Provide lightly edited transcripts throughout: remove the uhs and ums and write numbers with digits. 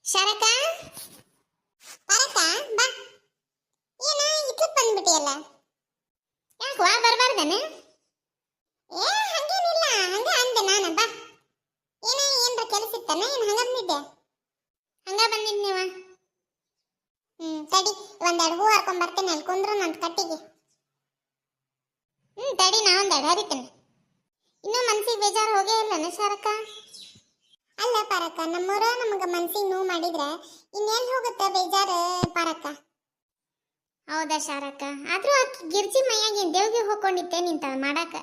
ಶರಕ ಪರಕ ಬಾ. ಏನ ಇಟ್ಲಕ್ ಬಂದ್ಬಿಟ್ಟಿಯಲ್ಲ, ಯಾಕೆ ವಾ ಬರಬಾರ್ದನ? ಹಂಗೇನಿಲ್ಲ, ಹಂಗ ಅಂದೆ ನಾನು. ಬಾ, ಏನ್ರ ಕೆಲಸ ಇತ್ತನ? ಏನು ಹಂಗ ಬಂದಿದ್ದೆ? ಹಂಗ ಬಂದಿದ್ನಿವ. ತಡಿ, ಒಂದೆರಡು ಹೂ ಹರ್ಕೊಂಡ್ ಬರ್ತೇನೆ. ಅಲ್ಲಿ ಕುಂದ್ರು ನಂದು ಕಟ್ಟಿಗೆ. ತಡಿ, ನಾ ಒಂದೆರಡು ಹರಿತೇನೆ. ಇನ್ನೂ ಮನ್ಸಿಗೆ ಬೇಜಾರು ಹೋಗೇ ಇಲ್ಲನ ಶರಕ? ಅಲ್ಲ ಪರಕ, ನಮ್ಮೂರ ನಮಗ ಮನ್ಸಿಗೆ ನೋವು ಮಾಡಿದ್ರೆ ಇನ್ನೆಲ್ಲಿ ಹೋಗುತ್ತೆ ಬೇಜಾರು ಪರಕ? ಹೌದಾ ಶಾರಕ? ಆದ್ರೂ ಆಕಿ ಗಿರ್ಜಿ ಮೈಯಾಗಿ ದೇವ್ಗೆ ಹೋಗ್ಕೊಂಡಿದ್ದೆ ನಿಂತಾಳ ಮಾಡಾಕ.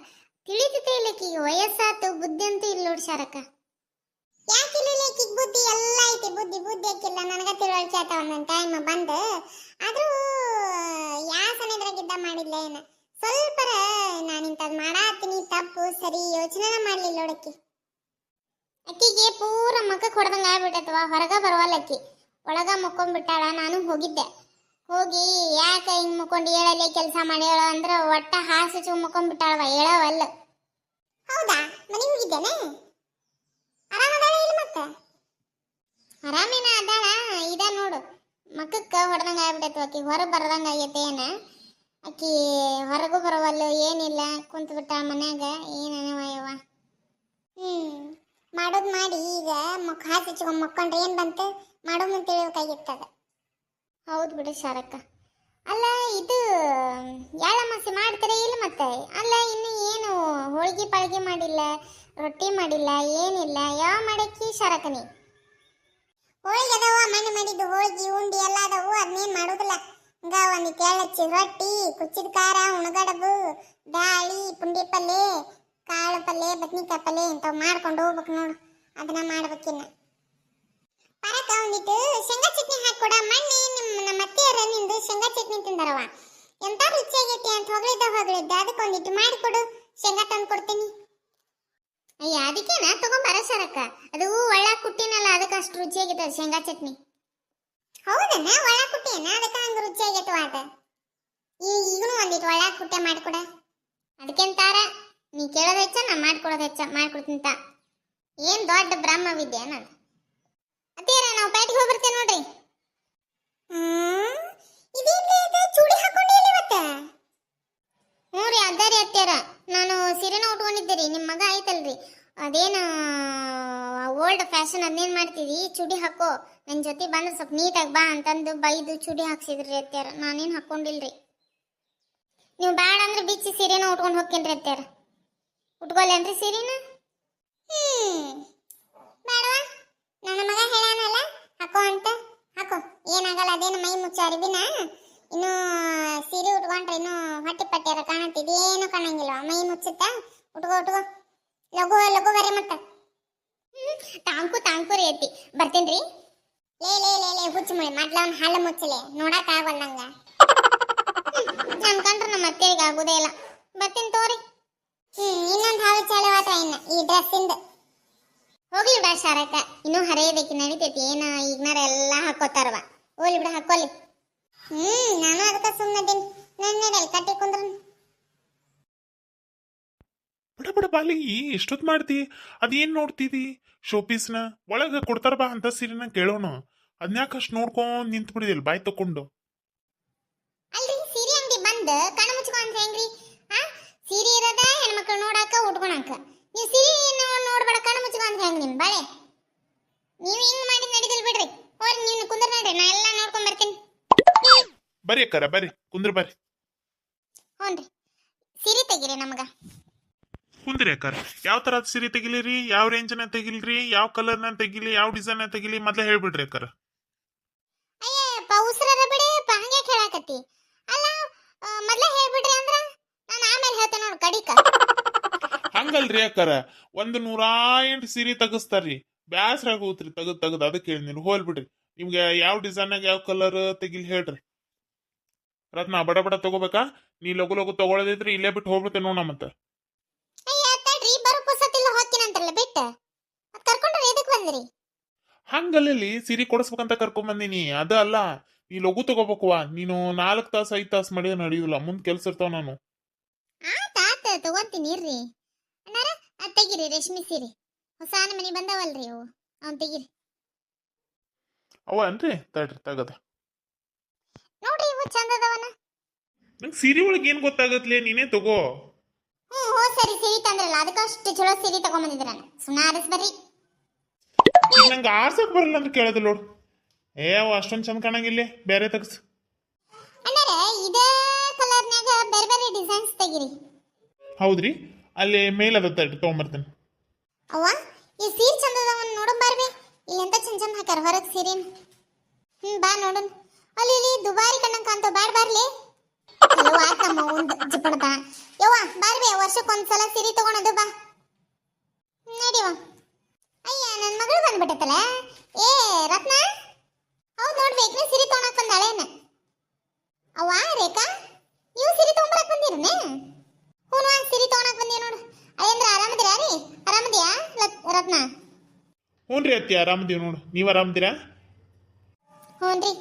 ತಿಳಿತೈತೆ ಇಲ್ಲಕೀಗ ವಯಸ್ಸಾತು, ಬುದ್ಧಿ ಅಂತೂ ಇಲ್ಲ ನೋಡಿ ಶಾರಕ. ಯಾಕಿಲ್ಲ ಈಕಿಗೆ ಬುದ್ಧಿ ಎಲ್ಲ ಐತಿ. ಬುದ್ಧಿ ಆಕಿಲ್ಲ, ನನಗ ತಿಳುವಳಿಕೆ ಆತ ಒಂದೊಂದು ಟೈಮ್ ಬಂದು. ಆದ್ರೂ ಯಾ ಸನೇದ್ರಾಗಿದ್ದ ಮಾಡಿಲ್ಲ ಏನ. ಸ್ವಲ್ಪರ ನಾನಿಂತದ್ ಮಾಡಾತೀನಿ, ತಪ್ಪು ಸರಿ ಯೋಚನೆ ಮಾಡ್ಲಿಲ್ಲ ನೋಡಕ್ಕಿ. ಅಕ್ಕಿಗೆ ಪೂರ ಮಕ್ಕಕ್ಕೆ ಹೊಡೆದಂಗ ಆಗ್ಬಿಟ್ಟೈತವ. ಹೊರಗ ಬರವಲ್ಲಕ್ಕಿ, ಒಳಗ ಮುಕ್ಕೊಂಡ್ಬಿಟ್ಟಾಳ. ನಾನು ಹೋಗಿದ್ದೆ, ಹೋಗಿ ಯಾಕೆ ಹಿಂಗ್ ಮುಕ್ಕೊಂಡು ಹೇಳಲಿ ಕೆಲಸ ಮಾಡಿ ಹೇಳ ಅಂದ್ರೆ ಒಟ್ಟ ಹಾಸಿಚು ಮುಕ್ಕೊಂಡ್ಬಿಟ್ಟಾಳವ, ಹೇಳವಲ್ಲ. ಹೌದಾ? ಮನೆ ಹೋಗಿದ್ದೇನೆ? ಆರಾಮದಾಳ ಇಲ್ಲ ಮತ್ತ? ಆರಾಮೇನ ಅದಾಳ. ಇದ ನೋಡು, ಮಕ್ಕಕ್ಕ ಹೊಡೆದಂಗ ಆಗ್ಬಿಟ್ಟೈತಿ. ಆಕಿ ಹೊರಗೆ ಬರದಂಗ ಆಗೈತೆ ಏನ. ಆಕಿ ಹೊರಗೂ ಬರವಲ್ಲು, ಏನಿಲ್ಲ, ಕುಂತ ಬಿಟ್ಟಾಳ ಮನ್ಯಾಗ. ಏನವ ಮಾಡೋದು ಮಾಡಿ ಈಗ ಹಾಸಿಚ್ಕೊಂಡ್ ಮಕ್ಕೊಂಡ್ರೆ ಏನ್ ಬಂತು? ಮಾಡೋ ಮುಂದೆ ತಿಳಿಬೇಕಾಗಿತ್ತದ. ಹೌದು ಬಿಡು ಶಾರಕ್ಕ. ಅಲ್ಲ, ಇದು ಯಾಳಮಾಸಿ ಮಾಡ್ತಾರೆ ಇಲ್ಲ ಮತ್ತೆ? ಅಲ್ಲ, ಇನ್ನು ಏನು ಹೋಳಿಗೆ ಪಾಳಿಗೆ ಮಾಡಿಲ್ಲ, ರೊಟ್ಟಿ ಮಾಡಿಲ್ಲ, ಏನಿಲ್ಲ. ಯಾವ ಮಾಡಕ್ಕಿ ಶಾರಕನಿ? ಹೋಳಿಗೆ ಅದಾವ, ಮಣ್ಣು ಮಾಡಿದ್ದು ಹೋಳಿಗೆ ಉಂಡಿ ಎಲ್ಲ ಅದಾವು. ಅದನ್ನೇನು ಮಾಡೋದಿಲ್ಲ. ಹಂಗ ಒಂದು ತೆಳ್ಳಚ್ಚಿ ರೊಟ್ಟಿ, ಕುಚ್ಚಿದ ಖಾರ, ಉಣಗಡಬು, ದಾಳಿ, ಪುಂಡಿ ಪಲ್ಲೆ, ಕಾಳು ಪಲ್ಲೆ, ಬದ್ನಿಕಾಯಿ ಪಲ್ಲೆ ಇಂಥವು ಮಾಡ್ಕೊಂಡು ಹೋಗ್ಬೇಕು ನೋಡು. ಅದನ್ನ ಮಾಡ್ಬೇಕಿನ್ನ. ಪರಕ ಒಂದಿಟ್ಟು ಶೇಂಗಾ ಚಟ್ನಿ ಹಾಕೊಡ. ಮಣ್ಣಿ ನಮ್ಮ ಅತ್ತೆಯರ ನಿಂದು ಶೇಂಗಾ ಚಟ್ನಿ ತಿಂದಾರವ, ಎಂತ ರುಚಿಯಾಗೈತಿ ಅಂತ ಹೊಗಳಿದ್ದ. ಅದಕ್ಕೆ ಒಂದಿಟ್ಟು ಮಾಡಿಕೊಡು, ಶೇಂಗಾ ತಂದು ಕೊಡ್ತೀನಿ. ಅಯ್ಯ, ಅದಕ್ಕೇನ ತಗೊಂಬರ ಶರಕ. ಅದು ಒಳ್ಳ ಕುಟ್ಟಿನಲ್ಲ, ಅದಕ್ಕೆ ಅಷ್ಟು ರುಚಿಯಾಗಿತ್ತು ಶೇಂಗಾ ಚಟ್ನಿ. ಹೌದನ್ನ? ಒಳ್ಳ ಕುಟ್ಟಿಯನ್ನ, ಅದಕ್ಕೆ ಹಂಗ ರುಚಿಯಾಗೈತು ಅದ. ಈಗನು ಒಂದಿಟ್ಟು ಒಳ್ಳ ಕುಟ್ಟೆ ಮಾಡಿಕೊಡ. ಅದಕ್ಕೆಂತಾರ ನೀ ಕೇಳೋದು ಹೆಚ್ಚ, ನಾ ಮಾಡ್ಕೊಡೋದು ಹೆಚ್ಚ. ಮಾಡ್ಕೊಡ್ತಿಂತ ಏನ್ ದೊಡ್ಡ ಬ್ರಹ್ಮ ವಿದ್ಯೆ ನಾನು. ಅತ್ತೇರ, ನಾವು ಪೇಟೆಗೆ ಹೋಗಿ ಬರ್ತೇವೆ ನೋಡ್ರಿ. ಚೂಡಿ ಹಾಕೊಂಡಿಲ್ಲ ಇವತ್ತ? ಹ್ಞೂ ರೀ, ಅದಾರಿ ಅತ್ತೇರ. ನಾನು ಸೀರೆನ ಉಟ್ಕೊಂಡಿದ್ದೆ ರೀ. ನಿಮ್ಮ ಮಗ ಆಯ್ತಲ್ರಿ, ಅದೇನು ಓಲ್ಡ್ ಫ್ಯಾಷನ್, ಅದನ್ನೇನು ಮಾಡ್ತಿದ್ದಿ? ಚೂಡಿ ಹಾಕೋ, ನನ್ನ ಜೊತೆ ಬಂದು ಸ್ವಲ್ಪ ನೀಟಾಗಿ ಬಾ ಅಂತಂದು ಬೈದು ಚೂಡಿ ಹಾಕ್ಸಿದ್ರಿ ಅತ್ತೇರ. ನಾನೇನು ಹಾಕೊಂಡಿಲ್ರಿ. ನೀವು ಬೇಡ ಅಂದ್ರೆ ಬಿಚ್ಚಿ ಸೀರೆನ ಉಟ್ಕೊಂಡು ಹೋಗ್ತೀನಿ ಅತ್ತೇರ. ಉಟ್ಕೊಲ್ಲೇನ್ರಿ ಸೀರೆನ? ಬೇಡವಾ? ನನ್ನ ಮಗ ಹೇಳಾನಲ್ಲ ಹಾಕೋ ಅಂತ, ಹಾಕೋ, ಏನಾಗಲ್ಲ. ಅದೇನು ಮೈ ಮುಚ್ಚ ಅರಿವಿನ. ಇನ್ನು ಸೀರೆ ಉಟ್ಕೊಂಡ್ರೆ ಇನ್ನು ಹೊಟ್ಟೆ ಪಟ್ಟೆರ ಕಾಣತ್ತಿದೆ, ಏನು ಕಾಣಂಗಿಲ್ಲ. ಮೈ ಮುಚ್ಚುತ್ತಾ? ಉಟ್ಕೋ ಲಘು ಬರೆ ಮತ್ತ. ತಾಂಕು ರೀ ಐತಿ. ಬರ್ತೇನ್ರಿ. ಲೇ ಹುಚ್ಚು ಮುಳಿ ಮೊದ್ಲ ಅವ್ನ ಹಲ್ಲು ಮುಚ್ಚಲೆ, ನೋಡಕ್ ಆಗಲ್ಲ ನಂಗ. ನನ್ ಕಂಡ್ರೆ ನಮ್ಮ ಅತ್ತೆಗೆ ಆಗುದೇ ಇಲ್ಲ. ಬರ್ತೀನಿ ತೋರಿ. ಇನ್ನೊಂದು ಹಾವು ಚಾಲವಾತ ಇನ್ನ ಈ ಡ್ರೆಸ್ಸಿಂದ. ಹೋಗ್ಲಿ ಬಿಡ ಶಾರಕ, ಇನ್ನೂ ಹರಿಯೋದಕ್ಕೆ ನಡಿತೈತಿ. ಏನ ಈಗ್ನಾರ ಎಲ್ಲ ಹಾಕೋತಾರವ. ಹೋಗ್ಲಿ ಬಿಡ, ಹಾಕೋಲಿ. ನಾನು ಅದಕ್ಕೆ ಸುಮ್ಮನದೀನಿ. ನನ್ನ ಕಟ್ಟಿ ಕುಂದ್ರ ಬಡ ಬಾಲಿಗಿ ಎಷ್ಟೊತ್ ಮಾಡ್ತಿ? ಅದೇನ್ ನೋಡ್ತಿದಿ? ಶೋಪೀಸ್ನ ಒಳಗ ಕೊಡ್ತಾರ ಬಾ ಅಂತ ಸೀರೆನ ಕೇಳೋಣ. ಅದ್ನ್ಯಾಕ ಅಷ್ಟು ನೋಡ್ಕೊಂಡ್ ನಿಂತು ಬಿಡಿದಿಲ್ಲ ಬಾಯ್ ತಕೊಂಡು? ಅಲ್ರಿ, ಸೀರೆ ಅಂಗಡಿ ಬಂದ್ ಕಣ್ಣು ಮುಚ್ಕೊಂಡ್ ಹೆಂಗ್ರಿ? ಸೀರೆ ಇರೋದ ಹೆಣ್ಮಕ್ಳು ನೋಡಾಕ ಉಟ್ಕೊಳಕ. ನೀವು ಸೀರೆ ನೋಡ್ಬೇಡ, ಕಣ್ಣು ಮುಚ್ಕೊಂಡ್ ಹೆಂಗ್ ನಿಮ್ ಬಾಳೆ? ನೀವು ಹಿಂಗ್ ಮಾಡಿ ನಡಿದಿಲ್ ಬಿಡ್ರಿ. ಹೋರಿ, ನೀವು ಕುಂದ್ರ ನಡ್ರಿ, ನಾ ಎಲ್ಲ ನೋಡ್ಕೊಂಡ್ ಬರ್ತೀನಿ. ಬರ್ರಿ ಅಕ್ಕಾರ, ಬರ್ರಿ ಕುಂದ್ರ ಬರ್ರಿ. ಹ್ಞೂನ್ರಿ, ಸೀರೆ ತೆಗಿರಿ ನಮಗ. ಕುಂದ್ರಿ ಅಕ್ಕಾರ. ಯಾವ ತರದ್ ಸೀರೆ ತೆಗಿಲಿರಿ? ಯಾವ ರೇಂಜ್ನ ತೆಗಿಲ್ರಿ? ಯಾವ ಕಲರ್ನ ತೆಗಿಲಿ? ಯಾವ ಡಿಸೈನ್ ತೆಗಿಲಿ? ಮೊದ್ಲೇ ಹೇಳ್ಬಿಡ್ರಿ ಅಕ್ಕಾರ. ಅಯ್ಯಪ್ಪ, ಉಸಿರರ ಬಿಡಪ್ಪ, ಹಂಗೆ ಕೇಳಾಕತ್ತಿ. ಅಲ್ಲ, ಮೊದ್ಲೇ ಹೇಳ್ಬಿಡ್ರಿ ಅಂದ್ರ ನಾನು ಆಮೇಲೆ ಹೇಳ್ತೇನೆ ನೋಡು ಕಡಿಕ. ಹಂಗಲ್ರಿ ಅಕ್ಕಾರ, 108 ಸೀರೆ ತೆಗಿಸ್ತಾರ್ರಿ. ಬ್ಯಾಸ್ರ ಆಗೋತ್ರಿ ತೆಗದ್. ಅದಕ್ಕೆ ಹೇಳಿನಿ, ಹೋಲ್ ಬಿಡ್ರಿ. ನಿಮ್ಗೆ ಯಾವ ಡಿಸೈನ್ನಾಗ ಯಾವ ಕಲರ್ ತೆಗಿಲಿ ಹೇಳ್ರಿ. ರತ್ನ, ಬಡ ತಗೋಬೇಕಾ? ನೀ ಲಗು ತಗೊಳದಿದ್ರಿ ಇಲ್ಲೇ ಬಿಟ್ಟು ಹೋಗ್ಬಿಡ್ತೇನೆ ನೋಡ. ಮತ್ತ ಹಂಗಲ್ಲಿ ಸೀರೆ ಕೊಡಿಸ್ಬೇಕಂತ ಕರ್ಕೊಂಡ್ ಬಂದಿನಿ. ಅದ ಅಲ್ಲ, ನೀ ಲಗು ತಗೋಬೇಕವಾ. ನೀನು 4 ತಾಸು 5 ತಾಸು ಮಾಡಿದ ನಡೆಯುದಿಲ್ಲ. ಮುಂದ್ ಕೆಲ್ಸ ಇರ್ತಾವ. ನಾನು ತಗೊಂತೀನಿ ಇರ್ರಿ ಅಣ್ಣಾರ. ತೆಗಿರಿ ರೇಷ್ಮೆ ಸೀರೆ, ಹೊಸ ಮನಿ ಬಂದವಲ್ರಿ ಅವು, ಅವ್ನು ತೆಗಿರಿ. ಅವ ಅನ್ರಿ ತಡ್ರಿ ತಗದ. ನೋಡ್ರಿ ಇವು ಚಂದ ಅದಾವನ. ನಂಗೆ ಸೀರೆ ಒಳಗೆ ಏನು ಗೊತ್ತಾಗತ್ಲೆ, ನೀನೇ ತಗೋ. ಹೋದ್ ಸರಿ ಸಿರಿ ತಂದ್ರಲ್ಲ ಅದಕ್ಕೆ ಅಷ್ಟು ಚಲೋ ಸಿರಿ ತಗೊಂಬಂದಿದ್ರ ನಾನು. ಸುಮ್ಮನೆ ಆರಿಸ್ ಬರ್ರಿ. ಈಗ ನಂಗೆ ಆರ್ಸಕ್ ಬರಲ್ಲ ಅಂತ ಕೇಳೋದಿಲ್ಲ ನೋಡು. ಅವ ಅಷ್ಟೊಂದು ಚಂದ ಕಾಣಂಗಿಲ್ಲ, ಬೇರೆ ತಗಸ್. ಅಣ್ಣಾರ ಇದೇ ಕಲರ್ನ್ಯಾಗ ಬೇರೆ ಬೇರೆ ಡಿಸೈನ್ಸ್ ತೆಗಿರಿ. ಹೌದ್ರಿ, ಅಲ್ಲಿ ಮೇಲ್ ಅದ ತಡ್ರಿ ತೊಗೊಂಬರ್ತೇನೆ. ಅವ್ವ ಈ ಸೀರೆ ಚಂದ ಅದಾವನ್ ನೋಡೋಣ ಬಾರ್ಬಿ. ಇಲ್ಲಿ ಎಂತ ಚಂದ ಚಂದ ಹಾಕಾರ ಹೊರಗೆ ಸೀರೆನ. ಬಾ ನೋಡೋಣ. ಅಲ್ಲಿ ಇಲ್ಲಿ ದುಬಾರಿ ಕಣ್ಣಂಗ್ ಕಾಂತಾವ. ಬ್ಯಾಡ ಬಾರ್ಲಿ. ಚಲೋ ಆತಮ್ಮ ಒಂದು ಜಿಪ್ಪಣದ. ಯವ್ವ ಬಾರ್ಬಿ, ವರ್ಷಕ್ಕೊಂದ್ಸಲ ಸೀರೆ ತಗೊಳೋದು ಬಾ. ನಡಿವ. ಅಯ್ಯ ನನ್ನ ಮಗಳು ಬಂದ್ಬಿಟ್ಟತ್ತಲ್ಲ. ಏ ರತ್ನ, ಹೌದು ನೋಡ್ಬೇಕು ಸೀರೆ ತಗೊಳಕ್ ಬಂದಾಳೇನ. ಅವ್ವ ರೇಖಾ, ನೀವು ಸೀರೆ ತಗೊಂಬರಕ್ ಬಂದಿರನೆ? ಹ್ಞೂ ಸೀರೆ ತಗೊಳಕ್ ಬಂದೀವಿ ನೋಡು. ಅಯ್ಯಂದ್ರ ಆರಾಮದಿರಾ ರೀ? ಆರಾಮದಿಯಾ ರತ್ನ? ಹ್ಞೂ ರೀ ಅತ್ತಿ, ಆರಾಮದೀವಿ ನೋಡು. ನೀವು ಆರಾಮದಿರಾ? ಹ್ಞೂನ್ರಿ.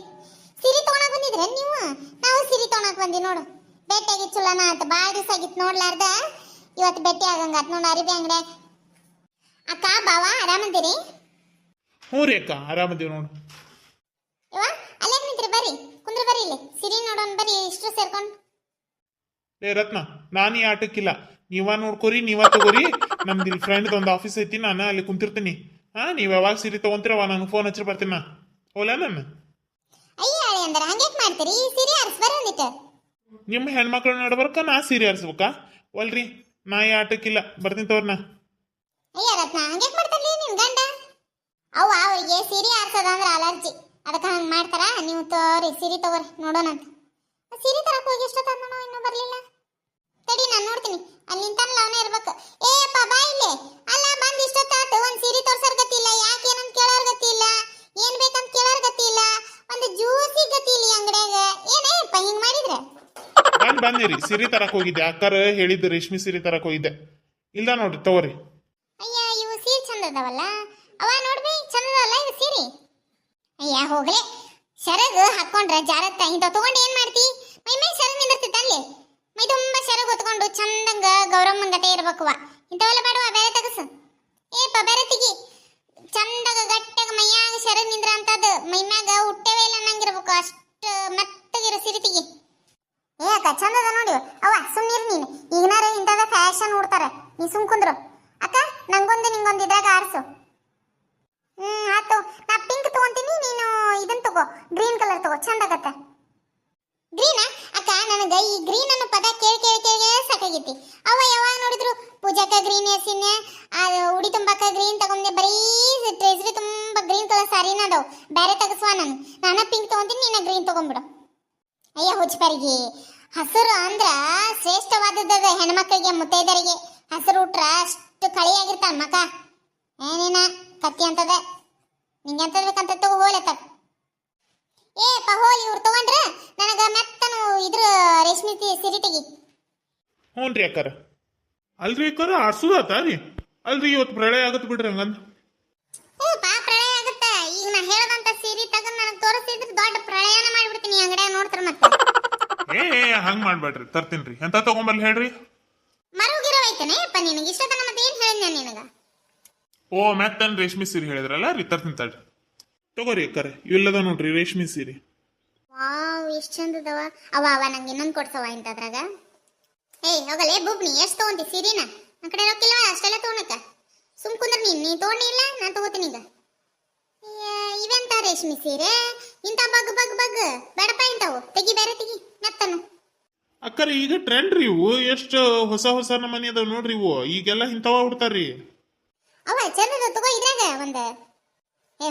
ಸೀರೆ ತಗೊಳಕ್ ಬಂದಿದ್ರೆ ನೀವು? ನಾವು ಸೀರೆ ತಗೊಳಕ್ ಬಂದಿ ನೋಡು. ಭೇಟಿಯಾಗಿ ಚಲೋನ ಆತ. ಭಾಳ ದಿವಸ ಆಗಿತ್ತು ನೋಡ್ಲಾರ್ದ. ಇವತ್ತು ಭೇಟಿ ಆಗಂಗಾತ್ ನೋಡು ಅರಿಬಿ ಅಂಗಡ್ಯಾಗ. ಅಕ್ಕ ಬಾವ ಆರಾಮದಿರಿ? ಹ್ಞೂ ರೀ ಅಕ್ಕ, ಆರಾಮದೀವಿ ನೋಡು. ಇವ ಅಲ್ಲೇ ನಿಂತ್ರಿ, ಬರ್ರಿ ಕುಂದ್ರ ಬರ್ರಿ. ಇಲ್ಲಿ ಸೀರೆ ನೋಡೋಣ ಬರ್ರಿ, ಇಷ್ಟು ಸೇರ್ಕೊಂಡು. ಏ ರತ್ನ, ನಾನು ಈ ಆಟಕ್ಕಿಲ್ಲ. ನೀವ ನೋಡ್ಕೊರಿ, ನೀವ ತಗೋರಿ. ನಮ್ದು ಇಲ್ಲಿ ಫ್ರೆಂಡ್ ಒಂದು ಆಫೀಸ್ ಐತಿ, ನಾನು ಅಲ್ಲಿ ಕುಂತಿರ್ತೀನಿ. ನೀವು ಯಾವಾಗ ಸೀರೆ ತಗೊಂತೀರವ ನಾನು ಫೋನ್ ಹಚ್ಚಿ ಬರ್ತೀನಿ. ನಾ ಹೋಲ ನಾನು. ಅಯ್ಯ ಅಳಿ ಅಂದ್ರೆ ಹಂಗ್ಯಾಕ್ ಮಾಡ್ತೀರಿ? ಈ ಸೀರೆ ಆರಿಸ್ ಬರ್ರಿ ಒಂದಿಟ್ಟು. ನಿಮ್ಮ ಹೆಣ್ಮಕ್ಳು ನಡ್ಬರ್ಕ ನಾ ಸೀರೆ ಆರಿಸ್ಬೇಕಾ? ಒಲ್ರಿ, ನಾ ಈ ಆಟಕ್ಕಿಲ್ಲ, ಬರ್ತೀನಿ ತಗೋರ್ ನಾ. ಅಯ್ಯ ರತ್ನ ಹಂಗ್ಯಾಕ್ ಮಾಡ್ತಾರ್ಲಿ ನಿನ್ ಗಂಡ? ಅವ್ವ ಅವರಿಗೆ ಸೀರೆ ಆರ್ಸೋದ ಅಂದ್ರೆ ಅಲರ್ಜಿ. ಅದಕ್ಕೆ ಹಂಗೆ ಮಾಡ್ತಾರ. ನೀವು ತೋರಿ ಸೀರೆ ತಗೋರಿ ನೋಡೋಣ ಅಂತ. ಸೀರೆ ತರಕ್ ಹೋಗಿ ಎಷ್ಟೊತ್ತಾದ ನೋಡು, ಇನ್ನೂ ಬರ್ಲಿಲ್ಲ. ತಡಿ ನಾನು ನೋಡ್ತೀನಿ. ಅಲ್ಲಿ ನಿಂತಾನಲ್ಲ ಅವನೇ ಇರ್ಬೇಕು. ಏ ಅಪ್ಪ ಬಾ ಇಲ್ಲಿ. ಅಲ್ಲ ಬಂದು ಇಷ್ಟೊತ್ತಾತು, ಒಂದು ಸೀರೆ ತೋರ್ಸೋರ್ ಗತಿ ಇಲ್ಲ, ಯಾಕೆ ಏನಂತ ಕೇಳೋರ್ ಗತಿ ಇಲ್ಲ, ಏನ್ ಬೇಕಂತ ಕೇಳೋರ್ ಗತಿ ಇಲ್ಲ, ಒಂದು ಜ್ಯೂಸಿ ಗತಿ ಇಲ್ಲ ಅಂಗಡ್ಯಾಗ. ಏನಪ್ಪ ಹಿಂಗ್ ಮಾಡಿದ್ರೆ? ಬಂದಿರಿ ಸೀರೆ ತರಕ್ ಹೋಗಿದ್ದೆ. ಅಕ್ಕಾರ ಹೇಳಿದ್ದು ರೇಷ್ಮೆ ಸೀರೆ ತರಕ್ ಹೋಗಿದ್ದೆ. ಇಲ್ಲ ನೋಡ್ರಿ ತಗೋರಿ. ಅಯ್ಯ ಇವು ಸೀರೆ ಚಂದ ಅದಾವಲ್ಲ. ಅವ ನೋಡ್ಬಿ ಚಂದ ಅದಾವಲ್ಲ ಇವು ಸೀರೆ. ಅಯ್ಯ ಹೋಗ್ಲೆ, ಶರಗ್ ಹಾಕೊಂಡ್ರೆ ಜಾರತ್ತ. ಇಂಥವ್ ತಗೊಂಡು ಏನ್ ಮಾಡ್ತಿ? ಮೈ ಶರಗ್ ನಿಂದಿರ್ತಿತ್ತ ಅಲ್ಲಿ. ಮೈ ತುಂಬಾ ಶರಗ್ ಹೊತ್ಕೊಂಡು ಚಂದಂಗ ಗೌರಮ್ಮನ್ ಗತೆ ಇರ್ಬೇಕವ. ಇಂಥವೆಲ್ಲ ಬೇಡವ, ಬೇರೆ ತಗಸು. ಏಪ ಬೇರೆ ತೆಗಿ. ಚಂದಾಗ ಗಟ್ಟಾಗ ಮೈಯಾಗ ಶರಗ್ ನಿಂದ್ರ ಅಂತದ್ ಮೈಮ್ಯಾಗ ಹುಟ್ಟೆವೇ ಇಲ್ಲ ಅನ್ನಂಗಿರ್ಬೇಕು. ಅಷ್ಟು ಮೆತ್ತಗಿರೋ ಸೀರೆ ತೆಗಿ. ಏ ಅಕ್ಕ ಚಂದ ಅದ ನೋಡಿ. ಅವ್ವ ಸುಮ್ಮನಿರ್ ನೀನು. ಈಗಿನಾರ ಇಂಥದ ಫ್ಯಾಷನ್ ಉಡ್ತಾರೆ. ನೀ ಸುಮ್ ಕುಂದ್ರು. ಅಕ್ಕ ನಂಗೊಂದು ನಿಂಗೊಂದು ಇದ್ರಾಗ ಆರಿಸು. ಆತು. ನಾ ಪಿಂಕ್ ತಗೊಂತೀನಿ, ನೀನು ಇದನ್ನ ತಗೋ, ಗ್ರೀನ್ ಕಲರ್ ತಗೋ, ಚಂದ ಆಗತ್ತೆ. ಗ್ರೀನಾ? ಅಕ್ಕ ನನಗೆ ಈ ಗ್ರೀನ್ ಅನ್ನೋ ಪದ ಕೇಳಿ ಕೇಳಿ ಕೇಳಿ ಸಾಕಾಗೈತಿ. ಅವ ಯಾವಾಗ ನೋಡಿದ್ರು ಪೂಜಾಕ ಗ್ರೀನ್ ಎಸಿನ, ಉಡಿ ತುಂಬಾಕ ಗ್ರೀನ್ ತಗೊಂಡೆ. ಬರೀ ಟ್ರೆಜರಿ ತುಂಬಾ ಗ್ರೀನ್ ಕಲರ್ ಸಾರಿನ ಅದಾವ. ಬೇರೆ ತಗಸ್ವಾ ನಾನು ಪಿಂಕ್ ತಗೊಂತೀನಿ, ನೀನ ಗ್ರೀನ್ ತಗೊಂಡ್ಬಿಡು. ಅಯ್ಯ ಹುಚ್ಚಪರಿಗೆ, ಹಸಿರು ಅಂದ್ರ ಶ್ರೇಷ್ಠವಾದದ್ದು. ಹೆಣ್ಮಕ್ಳಿಗೆ ಮುತ್ತೈದರಿಗೆ ಹಸಿರು ಉಟ್ರ ಅಷ್ಟು ಕಳಿಯಾಗಿರ್ತಾನ ಮಕ. ಏನೇನ ಕತ್ತಿ ಅಂತದ. ನಿಂಗೆ ಎಂತದ್ ಬೇಕಂತ ತಗೋ, ಹೋಲತ್ತ. ಏ ಹೋಲ್ ಇವ್ರು ತಗೊಂಡ್ರ ನನಗ ಮೆತ್ತನು ಇದ್ರ ರೇಷ್ಮೆ ಸೀರೆ ತೆಗಿ. ಹ್ಞೂ ರೀ ಅಕ್ಕಾರ. ಅಲ್ರಿ ಅಕ್ಕಾರ ಆರ್ಸುದಾತ ರೀ? ಅಲ್ರಿ ಇವತ್ತು ಪ್ರಳಯ ಆಗತ್ ಬಿಡ್ರಿ ಹಂಗಂದ. ಪ್ರಳಯ ಆಗತ್ತ. ಈಗ ನಾ ಹೇಳದಂತ ಸೀರೆ ತಗೊಂಡ್ ನನಗೆ ತೋರಿಸಿದ್ರೆ ದೊಡ್ಡ ಪ್ರಳಯನ ಮಾಡ್ಬಿಡ್ತೀನಿ. ಅಂಗಡಿಯಾಗ ನೋಡ್ತಾರ ಮತ್ತೆ. ಹಂಗ್ ಮಾಡ್ಬೇಡ್ರಿ, ತರ್ತೀನ್ರಿ. ಎಂತ ತಗೊಂಬರ್ಲಿ ಹೇಳ್ರಿ? ಮರುಗಿರೋ ಐತನೇ ಅಪ್ಪ ನಿನಗೆ. ಇಷ್ಟೊತ್ತ ಮತ್ತೆ ಏನ್ ಹೇಳಿದ್ನ ನಿನಗ? ಓ ಮೆತ್ತನ್ ರೇಷ್ಮೆ ಸೀರೆ ಹೇಳಿದ್ರಲ್ಲ ರೀ, ತರ್ತೀನಿ ತಡ್ರಿ. ತಗೋರಿ ಅಕ್ಕಾರ, ಇವೆಲ್ಲದ ನೋಡ್ರಿ ರೇಷ್ಮೆ ಸೀರೆ. ವಾವ್ ಎಷ್ಟು ಚಂದ ಅದಾವ. ಅವ ನಂಗೆ ಇನ್ನೊಂದು ಕೊಡ್ಸವ ಇಂಥದ್ರಾಗ. ಏಯ್ ಹೋಗಲೇ ಬುಬ್ನಿ, ಎಷ್ಟು ತಗೊಂತಿ ಸೀರೆನ? ನನ್ನ ಕಡೆ ರೊಕ್ಕಿಲ್ವ ಅಷ್ಟೆಲ್ಲ ತಗೊಳಕ? ಸುಮ್ ಕುಂದ್ರ ನೀ ತಗೊಂಡಿಲ್ಲ, ನಾನು ತಗೋತೀನಿ ಈಗ. ಇವೆಂತ ರೇಷ್ಮೆ ಸೀರೆ? ಇಂಥ ಬಗ್ ಬಗ್ ಬಗ್ ಬೇಡಪ್ಪ ಇಂಥವು. ತೆಗಿ, ಬೇರೆ ತೆಗಿ ಮೆತ್ತನು. ಅಕ್ಕಾರ ಈಗ ಟ್ರೆಂಡ್ ರೀ ಇವು. ಎಷ್ಟು ಹೊಸ ಹೊಸ ನಮನಿ ಅದಾವ ನೋಡ್ರಿ ಇವು. ಈಗೆಲ್ಲ ಇಂಥವ ಹುಡ್ತಾರ್ರಿ. ಅವ ಚಂದದ ತಗೋ ಇದ್ರಾಗ ಒಂದ.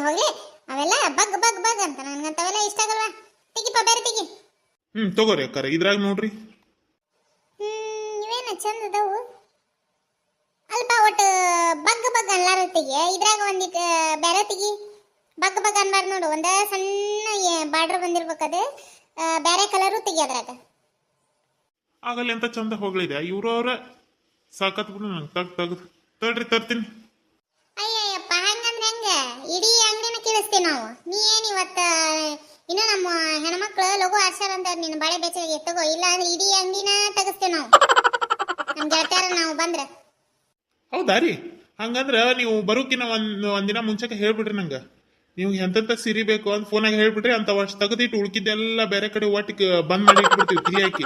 ಹೋಗ್ಲಿ, ಅವೆಲ್ಲ ಬಗ್ ಬಗ್ ಬಗ್ ಅಂತ ನನ್ಗಂತವೆಲ್ಲ ಇಷ್ಟ ಆಗಲ್ವಾ. ತೆಗಿಪ್ಪ, ಬೇರೆ ತೆಗಿ. ತಗೋರಿ ಅಕ್ಕಾರ, ಇದ್ರಾಗ ನೋಡ್ರಿ. ಇವೇನ ಚಂದ ಅದಾವು. ಅಲ್ಪ ಒಟ್ಟು ಬಗ್ ಬಗ್ ಅನ್ಲಾರ ತೆಗಿ. ಇದ್ರಾಗ ಒಂದಿಟ್ಟು ಬೇರೆ ತೆಗಿ. ಬಗ್ ಬಗ್ ಅನ್ಬಾರ್ದು ನೋಡು. ಒಂದ ಸಣ್ಣ ಬಾರ್ಡರ್ ಬಂದಿರ್ಬೇಕದು. ಬೇರೆ ಕಲರು ತೆಗಿ ಅದ್ರಾಗ. ಆಗಲ್ಲ ಎಂತ ಚಂದ ಹೋಗ್ಲಿದೆ. ಇವ್ರು ಅವ್ರ ಸಾಕತ್ ಬಿಡು. ನಂಗೆ ತಗ್ದು ತಡ್ರಿ ತರ್ತೀನಿ. ಅಯ್ಯಯ್ಯಪ್ಪ, ಹಂಗಂದ್ರೆ ಹೆಂಗ? ಇಡೀ ಅಂಗಡಿನ ಕೇಳಿಸ್ತೀವಿ ನಾವು. ನೀ ಏನ್ ಇವತ್ತ ಇನ್ನು ನಮ್ಮ ಹೆಣ್ಮಕ್ಳು ಲಘು ಆರ್ಸಾರ ಅಂತ ನಿನ್ನ ಬಾಳೆ ಬೇಚರಿಗೆ ತಗೋ. ಇಲ್ಲ ಅಂದ್ರೆ ಇಡೀ ಅಂಗಡಿನ ತೆಗಿಸ್ತೇವೆ ನಾವು. ನಮ್ ಗೆಳತ್ಯಾರ ನಾವು ಬಂದ್ರೆ. ಹೌದಾ ರೀ? ಹಂಗಂದ್ರ ನೀವು ಬರೋಕಿನ ಒಂದಿನ ಮುಂಚೆಗೆ ಹೇಳ್ಬಿಡ್ರಿ ನಂಗೆ. ನಿಮ್ಗೆ ಎಂತೆಂತ ಸೀರೆ ಬೇಕು ಅಂತ ಫೋನಾಗ ಹೇಳ್ಬಿಟ್ರಿ ಅಂತ ಅಷ್ಟು ತೆಗೆದಿಟ್ಟು ಉಳ್ಕಿದ್ದೆಲ್ಲ ಬೇರೆ ಕಡೆ ಒಟ್ಟಿಗೆ ಬಂದ್ ಮಾಡಿ ಇಟ್ಬಿಡ್ತೀವಿ ಕಿಲಿ ಹಾಕಿ.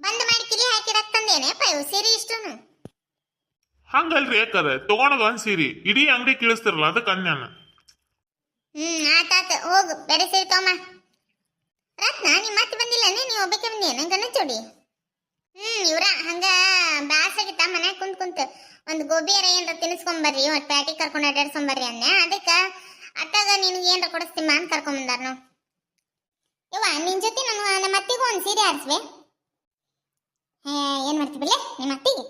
ಬಂದ್ ಮಾಡಿ ಕಿಲಿ ಹಾಕಿರಕ್ ತಂದೇನೆಪ್ಪ ಇವು ಸೀರೆ ಇಷ್ಟನು. ಹಂಗಲ್ರಿ ಯಾಕಂದ್ರೆ ತಗೊಳೋದು ಒಂದ್ ಸೀರೆ ಇಡೀ ಅಂಗಡಿ ಕೀಳಿಸ್ತಿರಲ್ಲ ಅದಕ್ಕೆ ಅನ್ಯಾನ. ಆತಾತ ಹೋಗು ಬೇರೆ ಸೀರೆ ತಗೊಂಬ. ರತ್ನ ನಿಮ್ಮ ಮತ್ತೆ ಬಂದಿಲ್ಲನೇ, ನೀವು ಒಬ್ಬಕ್ಕೆ ಬಂದೇನ ಗಣ್ಣ ಜೋಡಿ? ಇವ್ರ ಹಂಗ ಬ್ಯಾಸಾಗಿತ್ತ ಮನ್ಯಾಗ ಕುಂತ ಒಂದು ಗೋಬಿಯರ ಏನ್ರ ತಿನ್ಸ್ಕೊಂಬರ್ರಿ, ಒಟ್ಟು ಪ್ಯಾಟಿ ಕರ್ಕೊಂಡು ಅಡ್ಡಾಡ್ಸ್ಕೊಂಬರ್ರಿ ಅನ್ನೆ. ಅದಕ್ಕೆ ಅತ್ತಾಗ ನಿನ್ಗೆ ಏನ್ರ ಕೊಡಿಸ್ತೀಮ್ಮ ಅಂತ ಕರ್ಕೊಂಬಂದಾರ ನಾವು. ಇವ ನಿನ್ ಜೊತೆ ನಾನು ನಮ್ಮ ಅತ್ತಿಗೂ ಒಂದು ಸೀರೆ ಆರಿಸ್ವೆ. ಏನ್ ಮಾಡ್ತಿ ಬಿಡ್ಲೆ ನಿಮ್ಮ ಅತ್ತಿಗೆ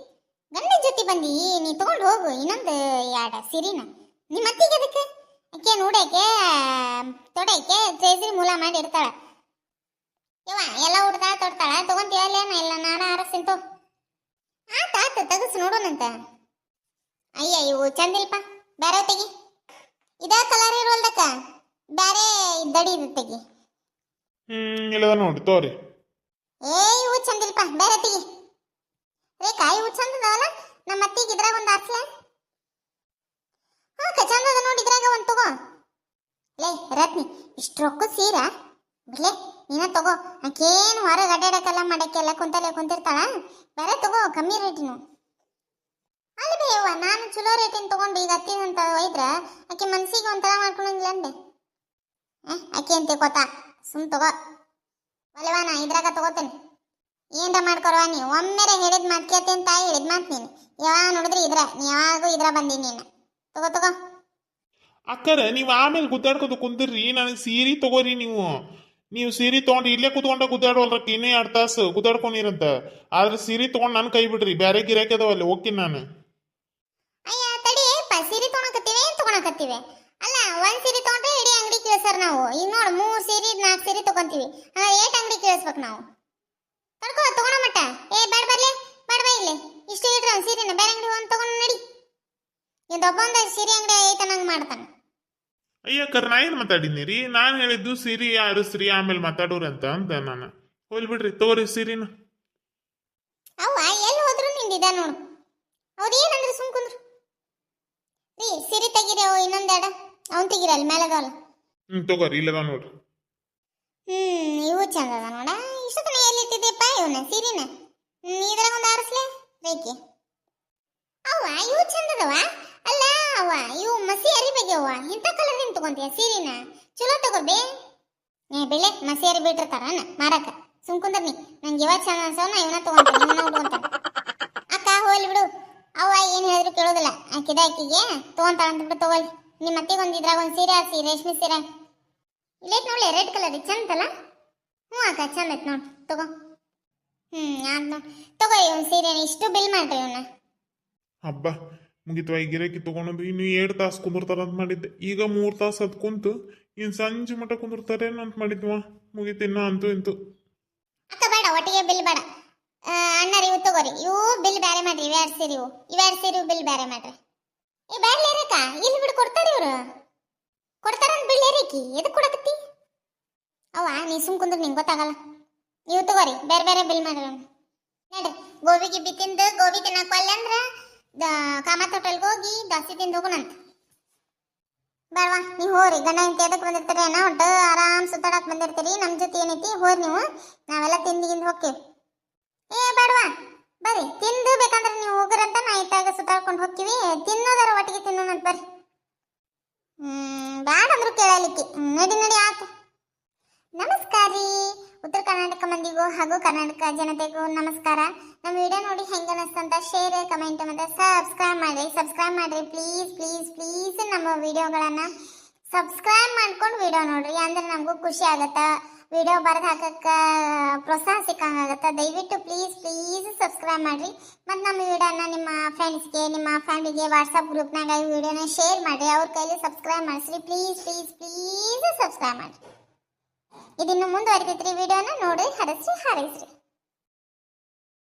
ಗಂಡನ ಜೊತೆ ಬಂದಿ, ನೀ ತಗೊಂಡು ಹೋಗು ಇನ್ನೊಂದು ಎರಡು ಸೀರೆನ. ನಿಮ್ಮ ಅತ್ತಿಗೆ ಅದಕ್ಕೆ ಅಕ್ಕೆ ನೋಡಕ್ಕೆ ತೊಡಕ್ಕೆ ಟ್ರೇಸರಿ ಮೂಲ ಮಾಡಿ ಇರ್ತಾಳ. ಇವ ಎಲ್ಲ ಹುಡ್ದ ತೊಡ್ತಾಳ, ತಗೊಂತೀವಲ್ಲೇನ ಇಲ್ಲ ನಾನು ಆರಸ್ತಿಂತು. ಆತ ತಗಸ್ ನೋಡೋಣಂತ. ಅಯ್ಯ ಇವು ಚಂದಿಲ್ಪ, ಬೇರೆ ತೆಗಿ. ಇದ ಕಲರ್ ಇರೋಲ್ದಕ್ಕ ಬೇರೆ ದಡಿ ಇದು ತೆಗಿ. ಇಲ್ಲದ ನೋಡಿ ತೋರಿ. ಇವು ಚಂದಿಲ್ಪ, ಬೇರೆ ತೆಗಿ. ರೇಖಾ ಇವು ಚಂದದವಲ್ಲ, ನಮ್ಮ ಅತ್ತಿಗೆ ಇದ್ರಾಗ ಒಂದು ಆರ್ಸ್ಲ. ಹಾಕ ಚಂದದ ನೋಡಿ, ಇದ್ರಾಗ ಒಂದು ತಗೋ. ಲೇ ರತ್ನಿ, ಇಷ್ಟು ರೊಕ್ಕ ಸೀರಾ ಬಿಡ್ಲೆ ನೀನ ತಗೋ. ಆಕೇನು ಹೊರಗೆ ಅಡ್ಡಾಡಕ್ಕೆಲ್ಲ ಮಾಡಕ್ಕೆಲ್ಲ ಕುಂತಿರ್ತಾಳ. ಬೇರೆ ತಗೋ, ಕಮ್ಮಿ ರೇಟಿನ. ಅಲ್ಲಿ ಬೇವ ನಾನು ಚಲೋ ರೇಟಿನ ತಗೊಂಡು ಈಗ ಅತ್ತಿನಂತ ಒಯ್ದ್ರ ಆಕೆ ಮನ್ಸಿಗೆ ಒಂಥರ ಮಾಡ್ಕೊಂಡಂಗಿಲ್ಲ ಅಂದೆ. ಆಕೆ ಅಂತ ಗೊತ್ತಾ, ಸುಮ್ ತಗೋ. ಒಲೆವಾ ನಾ ಇದ್ರಾಗ ತಗೋತೇನೆ. ಏನ್ರ ಮಾಡ್ಕೊರವ ನೀವು, ಒಮ್ಮೆರೆ ಹೇಳಿದ್ ಮಾಡ್ಕೇತಿ ಅಂತ ಹೇಳಿದ್ ಮಾತು ನೀನು. ಯಾವಾಗ ನೋಡಿದ್ರಿ ನೀ ಯಾವಾಗೂ ಇದ್ರ ಬಂದಿ ನೀನು. ತಗೋ ತಗೋ. ಅಕ್ಕರ ನೀವು ಆಮೇಲೆ ಗುದ್ದಾಡ್ಕೊತ ಕುಂತಿರ್ರಿ, ನನಗೆ ಸೀರೆ ತಗೋರಿ. ನೀವು ಸೀರೆ ತಗೊಂಡು ಇಲ್ಲೇ ಕುತ್ಕೊಂಡ ಗುದ್ದಾಡೋಲ್ರಕ್ಕ, ಇನ್ನೇ 2 ತಾಸು ಗುದ್ದಾಡ್ಕೊಂಡಿರಂತ. ಆದ್ರೆ ಸೀರೆ ತಗೊಂಡು ನನ್ನ ಕೈ ಬಿಡ್ರಿ, ಬೇರೆ ಗಿರಾಕಿ ಅದಾವಲ್ಲಿ ಹೋಗ್ತೀನಿ ನಾನು. ಅಯ್ಯ ತಡಿಯಪ್ಪ, ಸೀರೆ ತಗೊಳಕತ್ತೀವಿ ಏನ್ ತಗೊಳಕತ್ತೀವಿ? ಅಲ್ಲ ಒಂದ್ ಸೀರೆ ತಗೊಂಡ್ರೆ ಇಡೀ ಅಂಗಡಿ ಕೇಳಿಸ್ತಾರ ನಾವು. ಈಗ ನೋಡು 3 ಸೀರೆ 4 ಸೀರೆ ತಗೊಂತೀವಿ, ಏಟ್ ಅಂಗಡಿ ಕೇಳಿಸ್ಬೇಕು ನಾವು? ತಡ್ಕೋ ತಗೊಳ ಮಟ್ಟ. ಬೇಡ ಬರ್ಲೆ, ಬೇಡ ಬಾ ಇಲ್ಲಿ. ಇಷ್ಟು ಇಡ್ರ ಸೀರೆನ ಬೇರೆ ಅಂಗಡಿ ಒಂದು ತಗೊಂಡು ನಡಿ. ಇದೊಬ್ಬಂದ ಸೀರೆ ಅಂಗಡಿ ಐತ ನಂಗೆ ಮಾಡ್ತಾನೆ. ಅಯ್ಯಕ್ಕರ್ ನಾ ಏನು ಮಾತಾಡಿದ್ನಿ? ನಾನು ಹೇಳಿದ್ದು ಸೀರೆ ಆರಿಸ್ರಿ ಆಮೇಲೆ ಮಾತಾಡೋರಿ ಅಂತ ನಾನು. ಹೋಲ್ ಬಿಡ್ರಿ, ತಗೋರಿ ಸೀರಿನ. ಅವ್ವ ಎಲ್ಲಿ ಹೋದ್ರು ನಿಂದಿದ ನೋಡು. ಹೌದೇನಂದ್ರೆ ಸುಮ್ ಕುಂದ್ರು. ರೀ ಸೀರೆ ತೆಗೀರಿ, ಅವು ಇನ್ನೊಂದೆರಡ ಅವ್ನು ತೆಗೀರಿ, ಅಲ್ಲಿ ಮೇಲದವಲ್ಲ. ತಗೋರಿ, ಇಲ್ಲದ ನೋಡ್ರಿ. ಇವು ಚಂದ ಅದ ನೋಡ. ಇಷ್ಟೊತ್ತನ ಎಲ್ಲಿ ಇಟ್ಟಿದ್ದೀಪ್ಪ ಇವನ್ನ ಸೀರಿನ? ಇದ್ರಾಗ ಒಂದು ಆರಿಸ್ಲೆ ರೇಖೆ. ಅವ್ವ ಇವು ಚಂದದವ. ಅಲ್ಲ ಅವ್ವ ಇವು ಮಸಿ ಅರಿಬೇಕವ್ವ. ಇಂಥ ಕಲರ್ ಏನ್ ತಗೊಂತೀಯ ಸೀರಿನ? ಚಲೋ ತಗೋಬೇ. ಬೆಳೆ ಮಸಿ ಅರಿ ಬಿಟ್ಟಿರ್ತಾರ ಮಾರಕ. ಸುಮ್ ಕುಂದ್ರಿ, ನಂಗೆ ಇವಾಗ ಚಂದ ಅನ್ಸವ, ನಾ ಇವನ್ನ ತಗೊಂತೀನಿ, ಇವನ್ನ ಉಟ್ಕೊಂತಾನೆ. ಅಕ್ಕ ಹೋಗ್ಲಿ ಬಿಡು, ಅವ್ವ ಏನ್ ಹೇಳಿದ್ರು ಕೇಳೋದಿಲ್ಲ. ಆಕಿದ ಆಕಿಗೆ ತಗೊಂತಾಳ ಅಂತ ಬಿಟ್ಟು ತಗೊಳ್ಳಿ. ನಿಮ್ಮ ಅತ್ತಿಗೆ ಒಂದು ಇದ್ರಾಗ ಒಂದು ಸೀರೆ ಹಾಕ್ಸಿ, ರೇಷ್ಮೆ ಸೀರೆ. ಇಲ್ಲೈತ್ ನೋಡ್ಲಿ ರೆಡ್ ಕಲರ್ ಚಂದಲ್ಲ. ಅಕ್ಕ ಚಂದ ಐತ್ ನೋಡ್, ತಗೋ. ಆದ್ ನೋಡ್ ತಗೋ ಇವನ್ ಸೀರೆ. ಇಷ್ಟು ಬಿಲ್ ಮಾಡ್ರಿ ಇವನ್ನ. ಹಬ್ಬ ಮುಗಿತ್ವ, ಈ ಗಿರಾಕಿ ತಗೊಂಡು ಇನ್ನು 2 ತಾಸು ಕುಂದಿರ್ತಾರ ಅಂತ ಮಾಡಿದ್ದೆ. ಈಗ 3 ತಾಸು ಅದ್ ಕುಂತು ಇನ್ ಸಂಜೆ ಮಟ್ಟ ಕುಂದಿರ್ತಾರೇನು ಅಂತ ಮಾಡಿದ್ವ. ಮುಗಿತು ಇನ್ನ ಅಂತೂ ಇಂತು. ಅಕ್ಕ ಬೇಡ, ಒಟ್ಟಿಗೆ ಬಿಲ್ ಬೇಡ. ಅಣ್ಣಾರ ಇವು ತಗೋರಿ, ಇವು ಬಿಲ್ ಬೇರೆ ಮಾಡ್ರಿ. ಇವೆರಡು ಸೀರೆ ಇವೆರಡು ಸೀರೆ ಬಿಲ್ ಬೇರೆ ಮಾಡ್ರಿ. ಬ್ಯಾಡ್ಲಿ ರೇಖ, ಇಲ್ಲಿ ಬಿಡು ಕೊಡ್ತಾರ ಇವ್ರು. ಕೊಡ್ತಾರಂತ ಬಿಲ್ ರೇಖಿ ಎದಕ್ ಕೊಡಕತ್ತಿ? ಅವ್ವ ನೀ ಸುಮ್ ಕುಂದ್ರ, ನಿಂಗೆ ಗೊತ್ತಾಗಲ್ಲ. ಇವು ತಗೋರಿ, ಬೇರೆ ಬೇರೆ ಬಿಲ್ ಮಾಡ್ರಿ. ನೋಡ್ರಿ ಗೋಬಿ ಗಿಬ್ಬಿ ತಿಂದು ಗೋಬಿ ತಿನ್ನಕ್ ಒಲ್ಲೆ ಅಂದ್ರ ಕಾಮತ್ ಹೋಟೆಲ್ಗೆ ಹೋಗಿ ದೋಸೆ ತಿಂದು ಹೋಗುಣಂತ. ಬೇಡವಾ ನೀವು ಹೋರಿ. ಗಂಡ ಇಂತ ಎದಕ್ ಬಂದಿರ್ತೀರಿ ಏನೋ ಒಟ್ಟು ಆರಾಮ್ ಸುತ್ತಾಡಕ್ ಬಂದಿರ್ತೀರಿ. ನಮ್ಮ ಜೊತೆ ಏನೈತಿ ಹೋರಿ ನೀವು, ನಾವೆಲ್ಲ ತಿಂದಿಗಿಂದ ಹೋಗ್ತೀವಿ. ಬೇಡವಾ ಬರ್ರಿ, ತಿಂದು ಬೇಕಂದ್ರೆ ನೀವು ಹೋಗ್ರಂತ ನಾ ಇತ್ತಾಗ ಸುತ್ತಾಡ್ಕೊಂಡು ಹೋಗ್ತೀವಿ. ತಿನ್ನೋದಾರ ಒಟ್ಟಿಗೆ ತಿನ್ನೋಣಂತ ಬರ್ರಿ. ಬ್ಯಾಡ ಅಂದ್ರು ಕೇಳಲಿಕ್ಕೆ. ನಡಿ ಆತು. ನಮಸ್ಕಾರ ರೀ ಉತ್ತರ ಕರ್ನಾಟಕ ಮಂದಿಗೂ ಹಾಗೂ ಕರ್ನಾಟಕ ಜನತೆಗೂ ನಮಸ್ಕಾರ. ನಮ್ಮ ವಿಡಿಯೋ ನೋಡಿ ಹೆಂಗೆ ಅನಿಸ್ತಂತ ಶೇರ್, ಕಮೆಂಟ್ ಮತ್ತು ಸಬ್ಸ್ಕ್ರೈಬ್ ಮಾಡಿರಿ ಪ್ಲೀಸ್ ಪ್ಲೀಸ್ ಪ್ಲೀಸ್. ನಮ್ಮ ವಿಡಿಯೋಗಳನ್ನು ಸಬ್ಸ್ಕ್ರೈಬ್ ಮಾಡ್ಕೊಂಡು ವಿಡಿಯೋ ನೋಡ್ರಿ, ಅಂದ್ರೆ ನಮಗೂ ಖುಷಿ ಆಗತ್ತ. ವಿಡಿಯೋ ಬರೆದು ಹಾಕಕ್ಕೆ ಪ್ರೋತ್ಸಾಹ ಸಿಕ್ಕಂಗಾಗತ್ತೆ. ದಯವಿಟ್ಟು ಪ್ಲೀಸ್ ಪ್ಲೀಸ್ ಸಬ್ಸ್ಕ್ರೈಬ್ ಮಾಡಿರಿ. ಮತ್ತು ನಮ್ಮ ವಿಡಿಯೋನ ನಿಮ್ಮ ಫ್ರೆಂಡ್ಸ್ಗೆ, ನಿಮ್ಮ ಫ್ಯಾಮಿಲಿಗೆ ವಾಟ್ಸಪ್ ಗ್ರೂಪ್ನಾಗ ಈ ವಿಡಿಯೋನ ಶೇರ್ ಮಾಡಿರಿ. ಅವ್ರ ಕೈಲಿ ಸಬ್ಸ್ಕ್ರೈಬ್ ಮಾಡಿಸ್ರಿ. ಪ್ಲೀಸ್ ಪ್ಲೀಸ್ ಪ್ಲೀಸ್ ಸಬ್ಸ್ಕ್ರೈಬ್ ಮಾಡಿರಿ. ಇದನ್ನು ಮುಂದುವರಿತೈತ್ರಿ. ವಿಡಿಯೋನ ನೋಡಿ ಹರಸ್ರಿ ಹಾರೈಸ್ರಿ.